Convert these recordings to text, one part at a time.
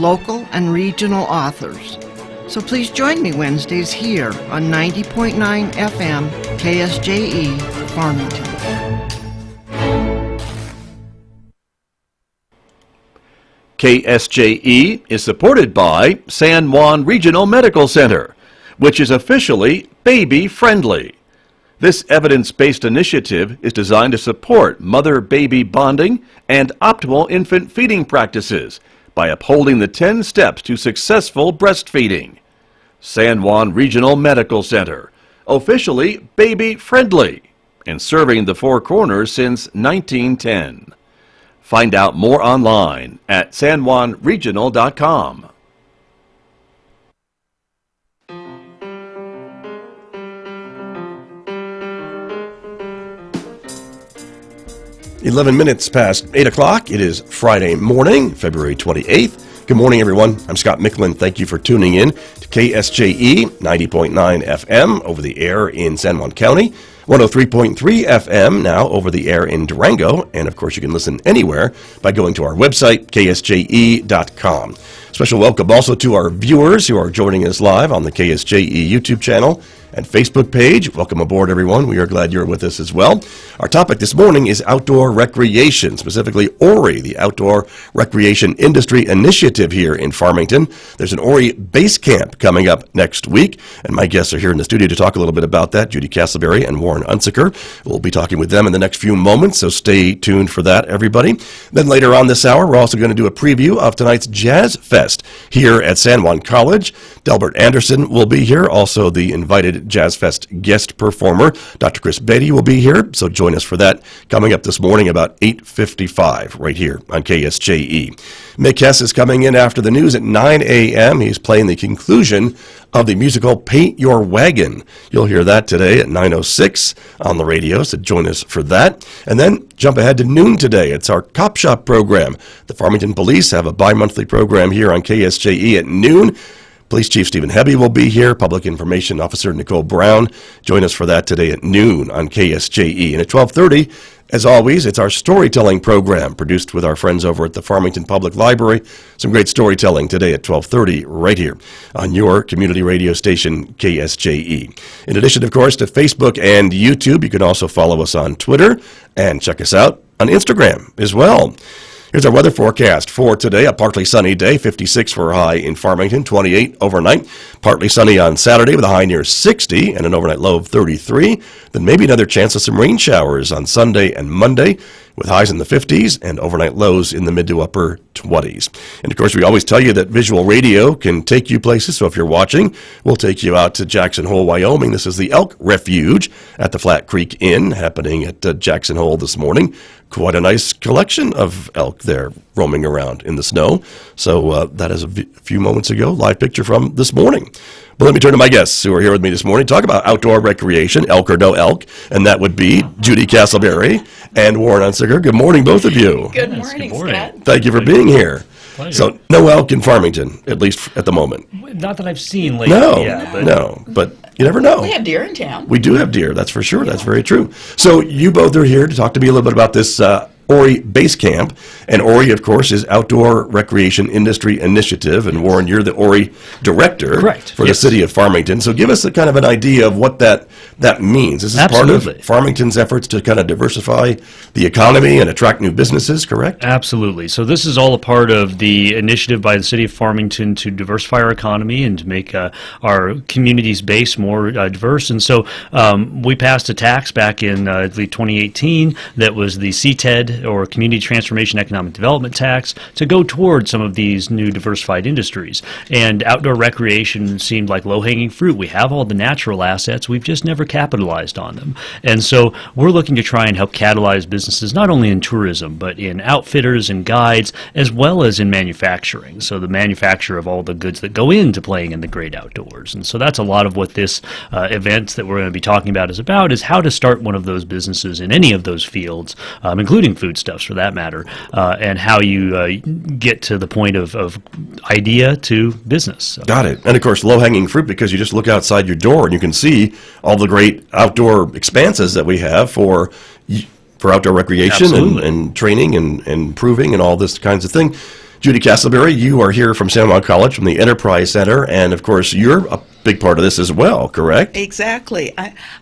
local and regional authors. So please join me Wednesdays here on 90.9 FM KSJE Farmington. KSJE is supported by San Juan Regional Medical Center, which is officially baby-friendly. This evidence-based initiative is designed to support mother-baby bonding and optimal infant feeding practices by upholding the 10 steps to successful breastfeeding. San Juan Regional Medical Center, officially baby-friendly, and serving the Four Corners since 1910. Find out more online at sanjuanregional.com. .11 past 8 o'clock. It is Friday morning, February 28th. Good morning, everyone. I'm Scott Micklin. Thank you for tuning in to KSJE 90.9 FM over the air in San Juan County, 103.3 FM now over the air in Durango, and of course you can listen anywhere by going to our website, ksje.com. Special welcome also to our viewers who are joining us live on the KSJE YouTube channel and Facebook page. Welcome aboard, everyone. We are glad you're with us as well. Our topic this morning is outdoor recreation, specifically ORII, the Outdoor Recreation Industry Initiative here in Farmington. There's an ORII Basecamp coming up next week, and my guests are here in the studio to talk a little bit about that, Judy Castleberry and Warren Unsicker. We'll be talking with them in the next few moments, so stay tuned for that, everybody. Then later on this hour, we're also going to do a preview of tonight's Jazz Fest here at San Juan College. Delbert Anderson will be here, also the invited Jazz Fest guest performer. Dr. Chris Beatty will be here, so join us for that coming up this morning about 8:55 right here on KSJE. Mick Hess is coming in after the news at 9 a.m. He's playing the conclusion of the musical Paint Your Wagon. You'll hear that today at 9:06 on the radio, so join us for that. And then jump ahead to noon today. It's our Cop Shop program. The Farmington Police have a bi-monthly program here on KSJE at noon. Police Chief Stephen Hebby will be here. Public Information Officer Nicole Brown. Join us for that today at noon on KSJE. And at 12:30, as always, it's our storytelling program produced with our friends over at the Farmington Public Library. Some great storytelling today at 12:30 right here on your community radio station, KSJE. In addition, of course, to Facebook and YouTube, you can also follow us on Twitter and check us out on Instagram as well. Here's our weather forecast for today. A partly sunny day, 56 for a high in Farmington, 28 overnight. Partly sunny on Saturday with a high near 60 and an overnight low of 33. Then maybe another chance of some rain showers on Sunday and Monday with highs in the 50s and overnight lows in the mid to upper 20s. And of course, we always tell you that visual radio can take you places. So if you're watching, we'll take you out to Jackson Hole, Wyoming. This is the Elk Refuge at the Flat Creek Inn happening at Jackson Hole this morning. Quite a nice collection of elk there roaming around in the snow. So that is a few moments ago, live picture from this morning. But let me turn to my guests who are here with me this morning, talk about outdoor recreation, elk or no elk, and that would be Judy Castleberry and Warren Unsicker. Good morning, both of you. Good morning, Scott. Thank you for being here. Pleasure. So no elk in Farmington, at least at the moment. Not that I've seen lately. But you never know. We have deer in town. We do have deer, that's for sure. Yeah. That's very true. So you both are here to talk to me a little bit about this ORII Basecamp. And ORII, of course, is Outdoor Recreation Industry Initiative. And Warren, you're the ORII director for the city of Farmington. So give us a kind of an idea of what that means. This is Absolutely. part of Farmington's efforts to kind of diversify the economy and attract new businesses, correct? Absolutely. So this is all a part of the initiative by the city of Farmington to diversify our economy and to make our community's base more diverse. And so we passed a tax back in 2018 that was the CTED, or Community Transformation Economic Development Tax, to go toward some of these new diversified industries. And outdoor recreation seemed like low-hanging fruit. We have all the natural assets. We've just never capitalized on them. And so we're looking to try and help catalyze businesses not only in tourism, but in outfitters and guides, as well as in manufacturing. So the manufacture of all the goods that go into playing in the great outdoors. And so that's a lot of what this event that we're going to be talking about is how to start one of those businesses in any of those fields, including foodstuffs for that matter, and how you get to the point of idea to business. So. Got it. And of course, low-hanging fruit, because you just look outside your door and you can see all the great outdoor expanses that we have for outdoor recreation and training and improving and all this kinds of thing. Judy Castleberry, you are here from San Juan College from the Enterprise Center, and of course, you're a big part of this as well, correct? Exactly.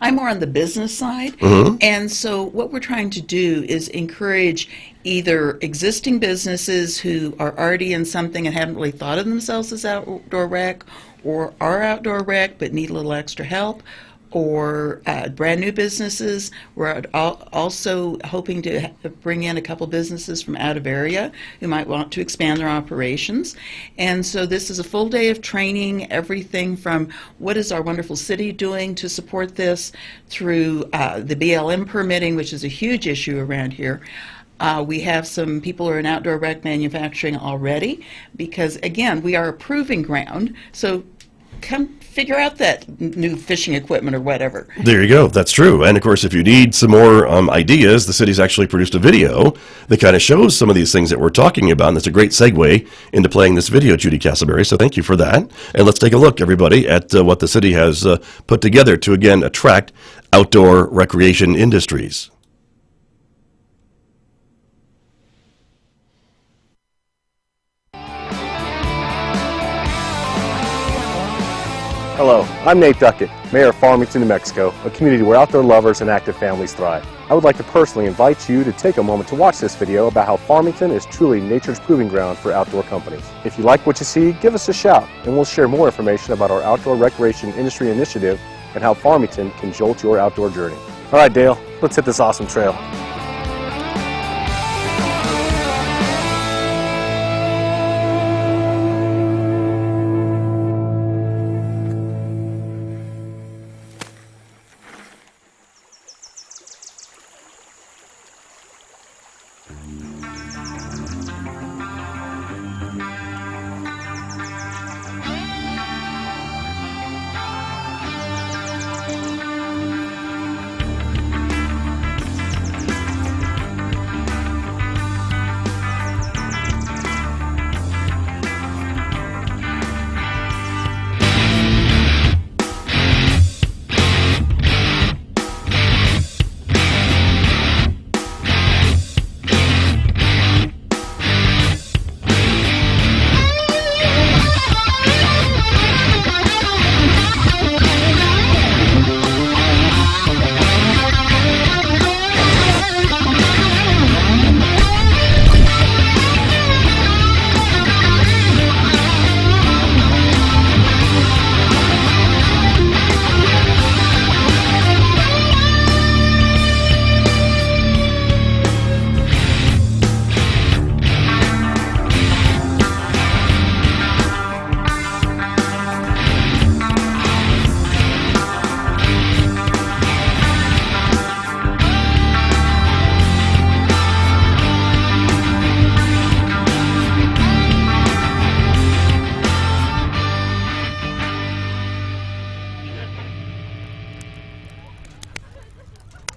I'm more on the business side. And so what we're trying to do is encourage either existing businesses who are already in something and haven't really thought of themselves as outdoor rec, or are outdoor rec but need a little extra help, or brand new businesses. We're also hoping to bring in a couple businesses from out of area who might want to expand their operations. And so this is a full day of training, everything from what is our wonderful city doing to support this, through the BLM permitting, which is a huge issue around here. We have some people who are in outdoor rec manufacturing already, because again, we are a proving ground. So come figure out that new fishing equipment or whatever. There you go. That's true. And of course, if you need some more ideas, the city's actually produced a video that kind of shows some of these things that we're talking about. And that's a great segue into playing this video, Judy Castleberry. So thank you for that. And let's take a look, everybody, at what the city has put together to, again, attract outdoor recreation industries. Hello, I'm Nate Duckett, Mayor of Farmington, New Mexico, a community where outdoor lovers and active families thrive. I would like to personally invite you to take a moment to watch this video about how Farmington is truly nature's proving ground for outdoor companies. If you like what you see, give us a shout, and we'll share more information about our outdoor recreation industry initiative and how Farmington can jolt your outdoor journey. All right, Dale, let's hit this awesome trail.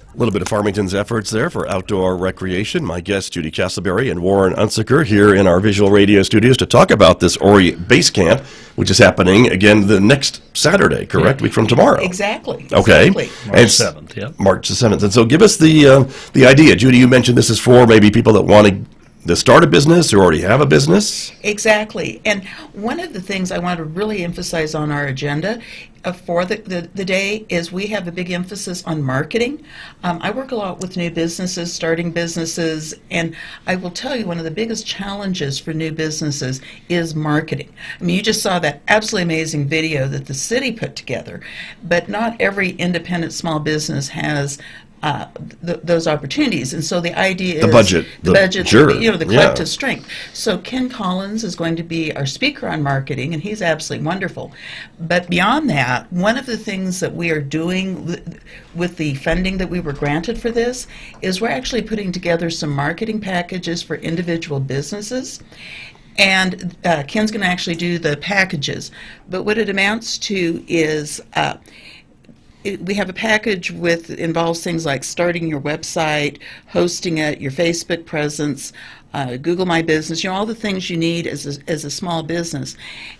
A little bit of Farmington's efforts there for outdoor recreation. My guests, Judy Castleberry and Warren Unsecker, here in our visual radio studios to talk about this ORII Basecamp, which is happening again the next Saturday, correct? Week from tomorrow. Exactly. Okay. Exactly. March 7th, yeah. March the 7th. And so give us the idea. Judy, you mentioned this is for maybe people that want to start a business or already have a business. Exactly. And one of the things I want to really emphasize on our agenda for the day is we have a big emphasis on marketing. I work a lot with new businesses, starting businesses, and I will tell you one of the biggest challenges for new businesses is marketing. I mean, you just saw that absolutely amazing video that the city put together, but not every independent small business has those opportunities, and so the idea is the budget, sure. The collective strength. So Ken Collins is going to be our speaker on marketing, and he's absolutely wonderful. But beyond that, one of the things that we are doing with the funding that we were granted for this is we're actually putting together some marketing packages for individual businesses. And Ken's going to actually do the packages. But what it amounts to is we have a package involves things like starting your website, hosting it, your Facebook presence, Google My Business, all the things you need as a small business.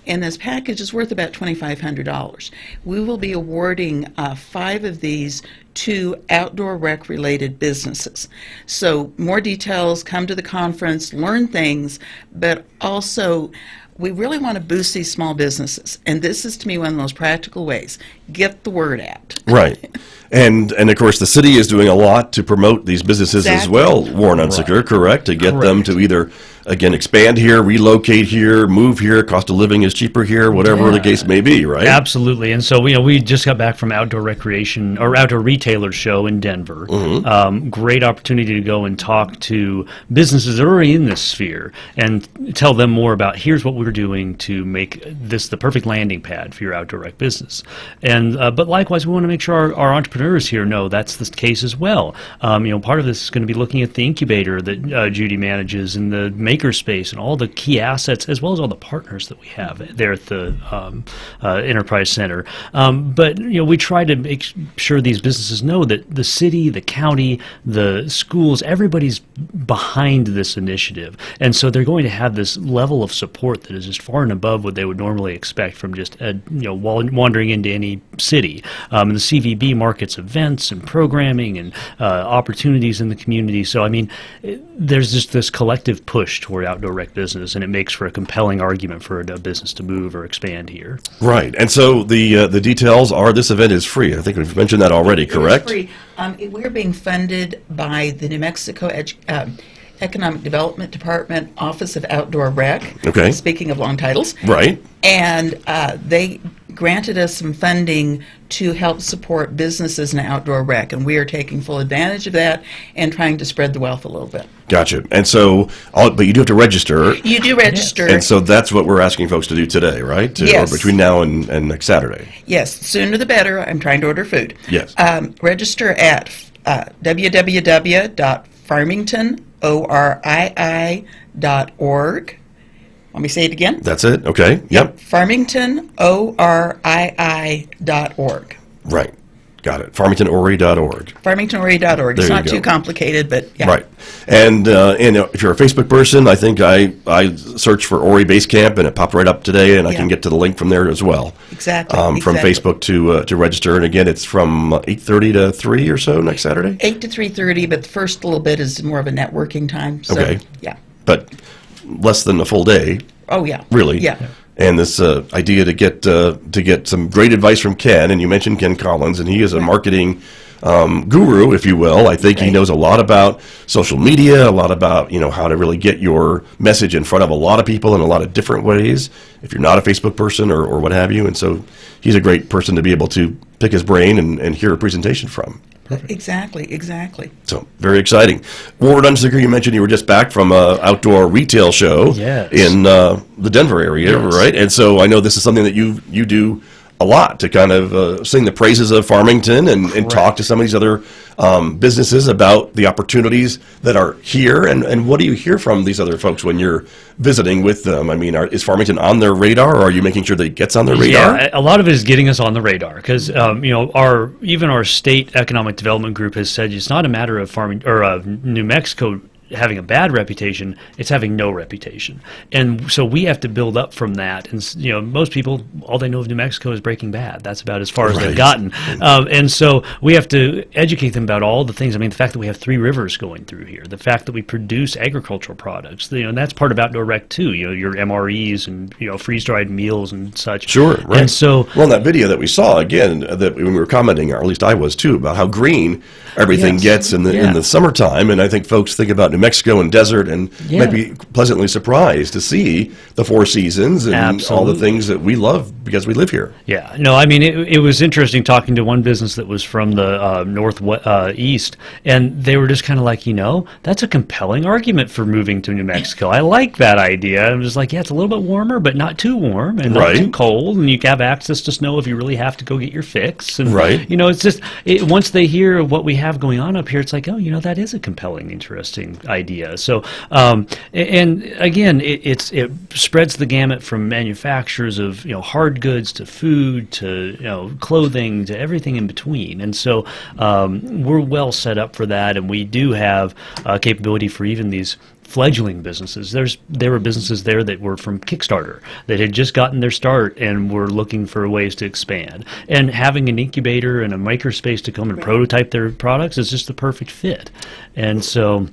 And this package is worth about $2,500. We will be awarding 5 of these to outdoor rec related businesses. So more details, come to the conference, learn things, but also we really want to boost these small businesses. And this is, to me, one of the most practical ways. Get the word out. Right. And of course, the city is doing a lot to promote these businesses as well, Warren Unsecker, correct? To get them to either, again, expand here, relocate here, move here, cost of living is cheaper here, whatever the case may be, right? Absolutely. And so, we just got back from Outdoor Recreation, or Outdoor Retailer Show in Denver. Great opportunity to go and talk to businesses that are already in this sphere and tell them more about here's what we're doing to make this the perfect landing pad for your outdoor rec business. And but likewise, we want to make sure our entrepreneurs here know that's the case as well. Part of this is going to be looking at the incubator that Judy manages and the makerspace and all the key assets, as well as all the partners that we have there at the Enterprise Center. But we try to make sure these businesses know that the city, the county, the schools, everybody's behind this initiative, and so they're going to have this level of support that is just far and above what they would normally expect from just wandering into any city. And the CVB markets events and programming and opportunities in the community. So there's just this collective push toward outdoor rec business, and it makes for a compelling argument for a business to move or expand here. Right. And so the details are this event is free. I think we've mentioned that already, correct? It is free. We're being funded by the New Mexico Economic Development Department Office of Outdoor Rec. Okay. Speaking of long titles. Right. And they granted us some funding to help support businesses in outdoor rec, and we are taking full advantage of that and trying to spread the wealth a little bit. Gotcha. And so, but you do have to register. You do register. And so that's what we're asking folks to do today, right? Yes. Or between now and next Saturday. Yes, sooner the better. I'm trying to order food. Yes. Register at www.farmingtonorii.org. Let me say it again. That's it? Okay. Yep. FarmingtonORII.org. Right. Got it. FarmingtonORII.org. FarmingtonORII.org. It's not too complicated, but yeah. Right. And if you're a Facebook person, I think I searched for ORII Basecamp, and it popped right up today, and I can get to the link from there as well. Exactly. From Facebook to register. And again, it's from 8:30 to 3 or so next Saturday? 8 to 3:30, but the first little bit is more of a networking time. So, okay. Yeah. But less than a full day. Oh, yeah. Really? Yeah. And this idea to get some great advice from Ken, and you mentioned Ken Collins, and he is a marketing guru, if you will. I think he knows a lot about social media, a lot about how to really get your message in front of a lot of people in a lot of different ways, if you're not a Facebook person or what have you. And so he's a great person to be able to pick his brain and hear a presentation from. Perfect. Exactly. So, very exciting. Warren Unsecker, you mentioned you were just back from an outdoor retail show in the Denver area, right? And so I know this is something that you do a lot to kind of sing the praises of Farmington and talk to some of these other businesses about the opportunities that are here. And what do you hear from these other folks when you're visiting with them? Is Farmington on their radar, or are you making sure that it gets on their radar? Yeah, a lot of it is getting us on the radar because our state economic development group has said it's not a matter of New Mexico having a bad reputation, it's having no reputation. And so we have to build up from that. And, most people, all they know of New Mexico is Breaking Bad. That's about as far as they've gotten. And so we have to educate them about all the things. The fact that we have 3 rivers going through here, the fact that we produce agricultural products, and that's part of outdoor rec too, your MREs and, freeze-dried meals and such. Sure, right. And so, in that video that we saw, again, that when we were commenting, or at least I was too, about how green everything gets in the summertime. And I think folks think about New Mexico and desert and might be pleasantly surprised to see the 4 seasons and all the things that we love because we live here. Yeah, no, it was interesting talking to one business that was from the northeast, and they were just kind of like, that's a compelling argument for moving to New Mexico. I like that idea. I'm just like, it's a little bit warmer, but not too warm and not too cold, and you have access to snow if you really have to go get your fix. And, it's just, once they hear what we have going on up here, it's like, that is a compelling, interesting idea. So, and again, it spreads the gamut from manufacturers of hard goods to food to clothing to everything in between. And so we're well set up for that, and we do have capability for even these fledgling businesses. There were businesses there that were from Kickstarter that had just gotten their start and were looking for ways to expand. And having an incubator and a makerspace to come and prototype their products is just the perfect fit. And so.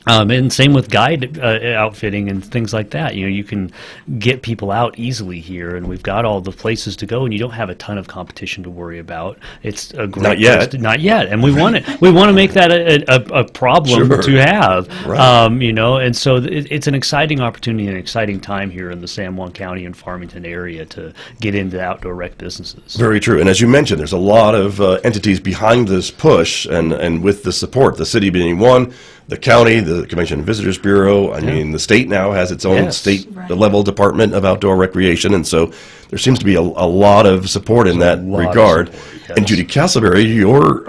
And same with guide outfitting and things like that. You can get people out easily here, and we've got all the places to go, and you don't have a ton of competition to worry about. It's a great Not yet. Not yet, and we want it. We want to make that a problem Sure. to have. Right. And so it's an exciting opportunity and an exciting time here in the San Juan County and Farmington area to get into outdoor rec businesses. Very true. And as you mentioned, there's a lot of entities behind this push, and with the support, the city being one, the county, the Convention and Visitors Bureau. I mean, the state now has its own Yes. state-level Department of Outdoor Recreation, and so there seems to be a lot of support in that lot of regard. support, yes. And Judy Castleberry, your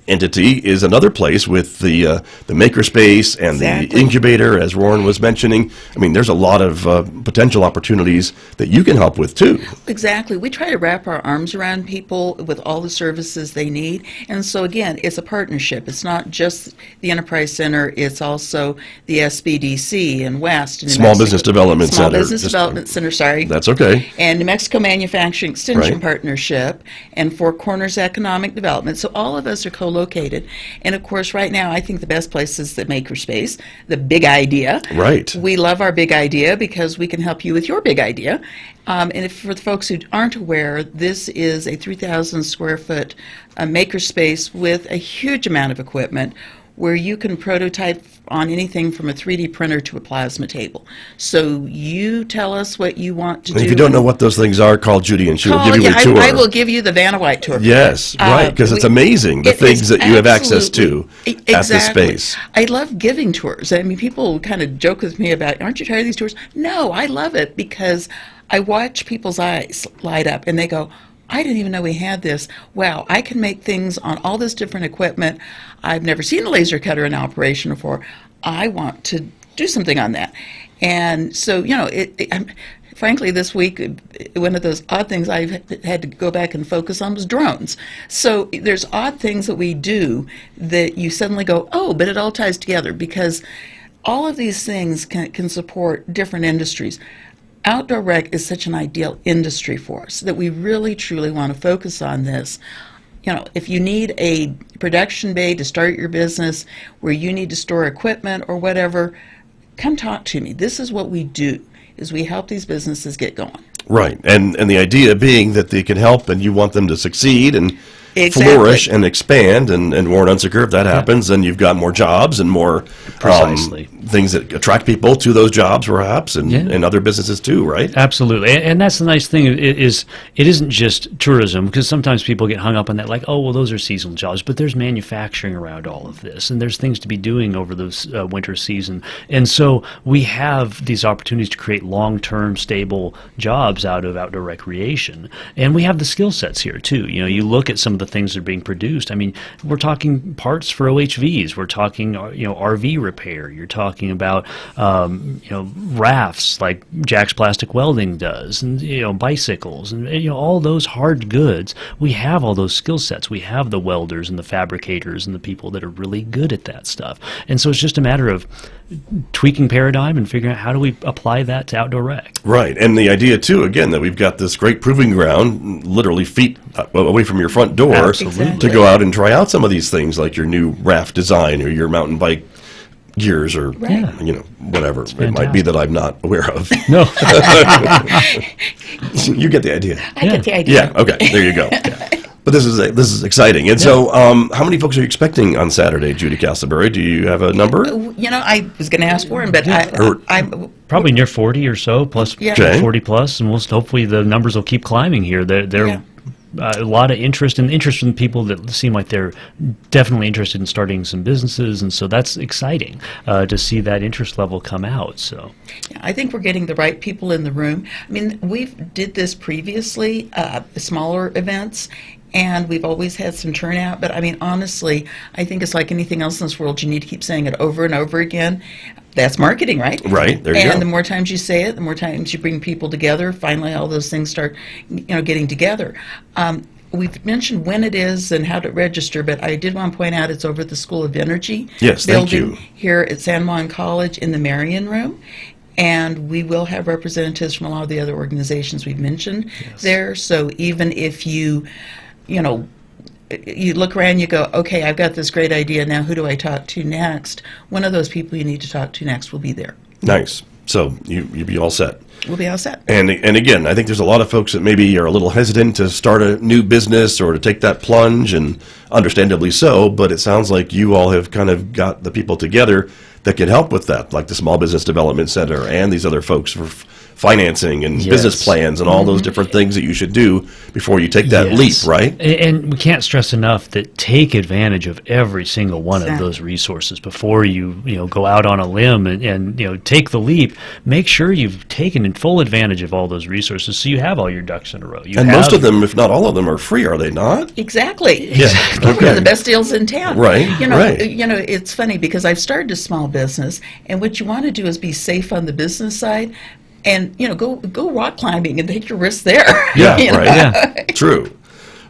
entity is another place with the makerspace and Exactly. the incubator, as Warren was mentioning. I mean, there's a lot of potential opportunities that you can help with too. Exactly. We try to wrap our arms around people with all the services they need. And so, again, it's a partnership. It's not just the Enterprise Center, it's also the SBDC and West. And New Small Mexico- Business Development Small Center. Business Just- Development Center, sorry. That's okay. And New Mexico Manufacturing Extension Right. Partnership and Four Corners Economic Development. So all of us are co-located. And of course, right now, I think the best place is the Makerspace, the big idea. Right. We love our big idea because we can help you with your big idea. And if, for the folks who aren't aware, this is a 3,000 square foot makerspace with a huge amount of equipment where you can prototype on anything from a 3D printer to a plasma table. So you tell us what you want to And do. if you don't know what those things are, call Judy and she will give you a tour. I will give you the Vanna White tour. Yes, right, because it's amazing, the It things is that you have access to absolutely- at this exactly. space. I love giving tours. I mean, people kind of joke with me about, aren't you tired of these tours? No, I love it because I watch people's eyes light up and they go, I didn't even know we had this. Wow, I can make things on all this different equipment. I've never seen a laser cutter in operation before. I want to do something on that. And so, frankly, this week, one of those odd things I've had to go back and focus on was drones. So there's odd things that we do that you suddenly go, oh, but it all ties together because all of these things can support different industries. Outdoor rec is such an ideal industry for us that we really, truly want to focus on this. If you need a production bay to start your business where you need to store equipment or whatever, come talk to me. This is what we do, is we help these businesses get going. Right, and the idea being that they can help and you want them to succeed and Exactly. flourish and expand, and Warren Unsecker, if that happens, then you've got more jobs and more Precisely. things that attract people to those jobs perhaps, and other businesses too, right? Absolutely, and that's the nice thing. It isn't just tourism, because sometimes people get hung up on that, like, oh, well, those are seasonal jobs, but there's manufacturing around all of this, and there's things to be doing over the winter season, and so we have these opportunities to create long-term, stable jobs out of outdoor recreation, and we have the skill sets here too. You look at some of the things that are being produced. I mean, we're talking parts for OHVs. We're talking, RV repair. You're talking about, rafts like Jack's Plastic Welding does, and bicycles, and all those hard goods. We have all those skill sets. We have the welders and the fabricators and the people that are really good at that stuff. And so it's just a matter of tweaking paradigm and figuring out how do we apply that to outdoor rec. Right, and the idea too, again, that we've got this great proving ground, literally feet away from your front door, Absolutely. to go out and try out some of these things, like your new raft design or your mountain bike gears, or whatever it might be that I'm not aware of. No. You get the idea. I get the idea. Yeah. Okay. There you go. But this is exciting. And so, how many folks are you expecting on Saturday, Judy Castleberry? Do you have a number? I was going to ask Warren, but I'm Probably near 40 or so, plus Yeah. Okay. 40 plus, and hopefully the numbers will keep climbing here. They're a lot of interest from people that seem like they're definitely interested in starting some businesses, and so that's exciting to see that interest level come out. So I think we're getting the right people in the room. I mean, we've did this previously, smaller events, and we've always had some turnout. But I mean, honestly, I think it's like anything else in this world. You need to keep saying it over and over again. That's marketing, right? Right, there you And go. the more times you say it, the more times you bring people together. Finally, all those things start, getting together. we've mentioned when it is and how to register, but I did want to point out it's over at the School of Energy Yes, thank building you. here at San Juan College in the Marion Room. And we will have representatives from a lot of the other organizations we've mentioned there. So even if you look around, you go, okay, I've got this great idea. Now who do I talk to next? One of those people you need to talk to next will be there. Nice. So you'll be all set. We'll be all set. And again, I think there's a lot of folks that maybe are a little hesitant to start a new business or to take that plunge, and understandably so, but it sounds like you all have kind of got the people together that can help with that, like the Small Business Development Center and these other folks for financing and business plans and all those different things that you should do before you take that leap, right? And we can't stress enough that take advantage of every single one of those resources before you go out on a limb and take the leap. Make sure you've taken in full advantage of all those resources so you have all your ducks in a row. And most of them, if not all of them, are free, are they not? Exactly. Yeah. Okay. One of the best deals in town. Right. Right. It's funny because I've started a small business, and what you want to do is be safe on the business side. And go rock climbing and take your risks there. Yeah, right. Yeah, true.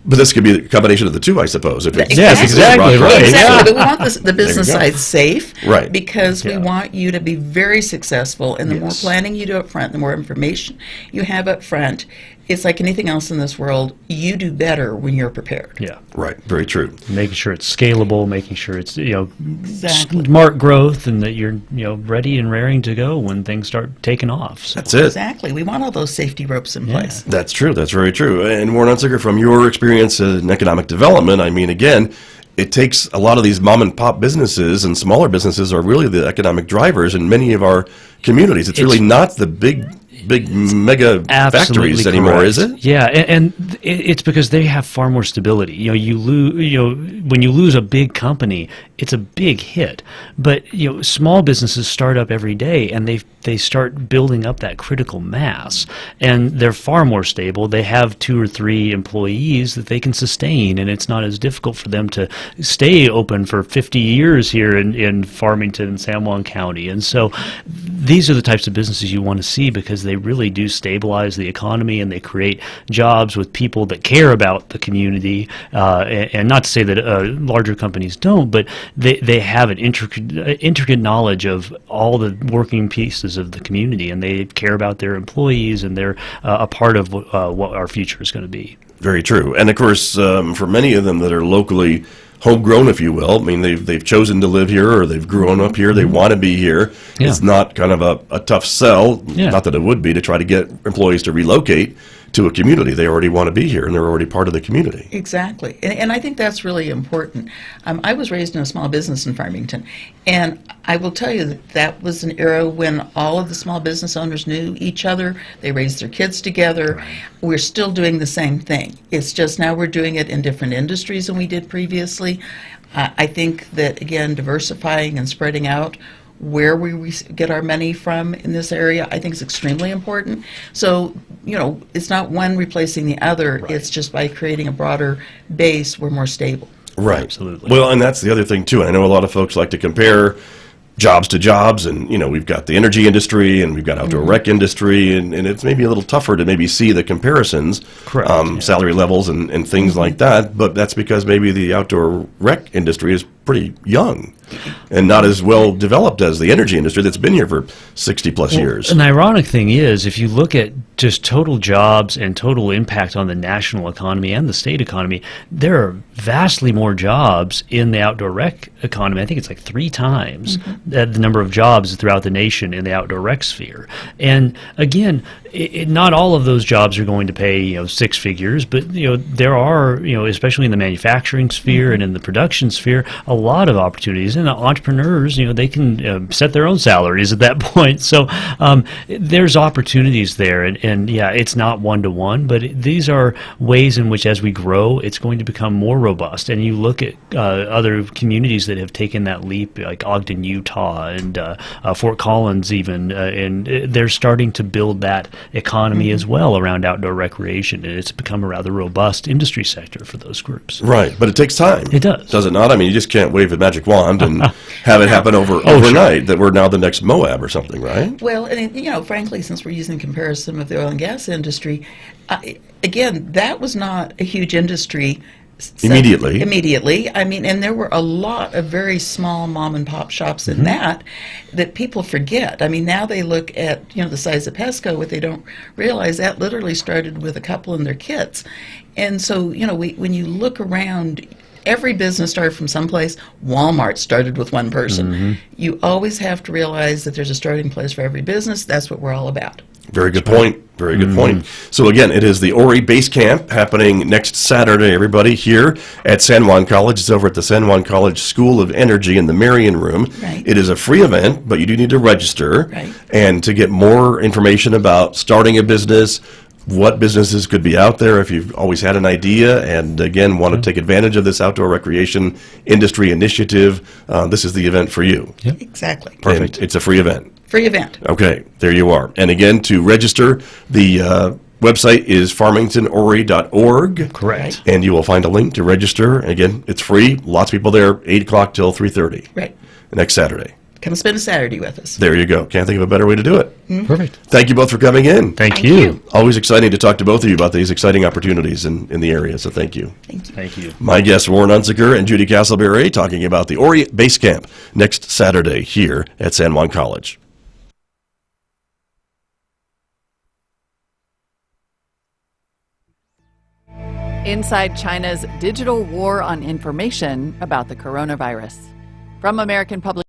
But this could be a combination of the two, I suppose. If it's, yes, exactly right. Exactly. But we want the business side safe, right? Because we want you to be very successful. And the more planning you do up front, the more information you have up front. It's like anything else in this world. You do better when you're prepared. Yeah. Right. Very true. Making sure it's scalable, making sure it's smart growth, and that you're ready and raring to go when things start taking off. So. That's it. Exactly. We want all those safety ropes in place. That's true. That's very true. And Warren Unziger, from your experience in economic development, I mean, again, it takes a lot of these mom and pop businesses and smaller businesses are really the economic drivers in many of our communities. It's really not the big mega factories anymore, correct. Is it? Yeah, and it's because they have far more stability. You lose, when you lose a big company, it's a big hit. But small businesses start up every day, and they start building up that critical mass, and they're far more stable. They have 2 or 3 employees that they can sustain, and it's not as difficult for them to stay open for 50 years here in Farmington and San Juan County. And so these are the types of businesses you want to see, because they really do stabilize the economy, and they create jobs with people that care about the community. And not to say that larger companies don't, but they have an intricate knowledge of all the working pieces of the community, and they care about their employees, and they're a part of what our future is going to be. Very true. And of course, for many of them that are locally homegrown, if you will, I mean, they've chosen to live here, or they've grown up here, they want to be here. Yeah. It's not kind of a tough sell, not that it would be, to try to get employees to relocate to a community. They already want to be here, and they're already part of the community. Exactly. And I think that's really important. I was raised in a small business in Farmington, and I will tell you that was an era when all of the small business owners knew each other. They raised their kids together. Right. We're still doing the same thing. It's just now we're doing it in different industries than we did previously. I think that, again, diversifying and spreading out where we get our money from in this area, I think is extremely important. So, it's not one replacing the other. Right. It's just by creating a broader base, we're more stable. Right. Absolutely. Well, and that's the other thing, too. I know a lot of folks like to compare jobs to jobs, and, we've got the energy industry, and we've got outdoor rec industry, and it's maybe a little tougher to maybe see the comparisons, salary levels and things like that, but that's because maybe the outdoor rec industry is pretty young and not as well developed as the energy industry that's been here for 60 plus years. An ironic thing is, if you look at just total jobs and total impact on the national economy and the state economy, there are vastly more jobs in the outdoor rec economy. I think it's like 3 times the number of jobs throughout the nation in the outdoor rec sphere. And again, not all of those jobs are going to pay 6 figures, but there are, especially in the manufacturing sphere and in the production sphere, a lot of opportunities. And entrepreneurs, they can set their own salaries at that point. So there's opportunities there, and it's not one-to-one, but these are ways in which, as we grow, it's going to become more robust. And you look at other communities that have taken that leap, like Ogden, Utah, and Fort Collins even, and they're starting to build that economy as well around outdoor recreation, and it's become a rather robust industry sector for those groups. Right, but it takes time. It does. Does it not? I mean, you just can't can't wave a magic wand and have it happen overnight, that we're now the next Moab or something, right? Well, and frankly, since we're using comparison with the oil and gas industry, again, that was not a huge industry. Immediately. I mean, and there were a lot of very small mom and pop shops in that people forget. I mean, now they look at, the size of Pesco, what they don't realize, that literally started with a couple and their kids. And so, when you look around, every business started from someplace. Walmart started with one person. You always have to realize that there's a starting place for every business. That's what we're all about. Very good point. Very good point. So again, it is the ORII Basecamp happening next Saturday, everybody, here at San Juan College. It's over at the San Juan College School of Energy in the Marion Room. Right. It is a free event, but you do need to register. Right. And to get more information about starting a business, what businesses could be out there if you've always had an idea and, again, want to take advantage of this outdoor recreation industry initiative, this is the event for you. Yep. Exactly. Perfect. And it's a free event. Free event. Okay, there you are. And again, to register, the website is farmingtonorii.org. Correct. And you will find a link to register. And again, it's free. Lots of people there, 8 o'clock till 3:30. Right. Next Saturday. Come spend a Saturday with us. There you go. Can't think of a better way to do it. Perfect. Thank you both for coming in. Thank you. Always exciting to talk to both of you about these exciting opportunities in the area, so thank you. Thank you. My guests, Warren Unziker and Judy Castleberry, talking about the ORII Basecamp next Saturday here at San Juan College. Inside China's digital war on information about the coronavirus. From American Public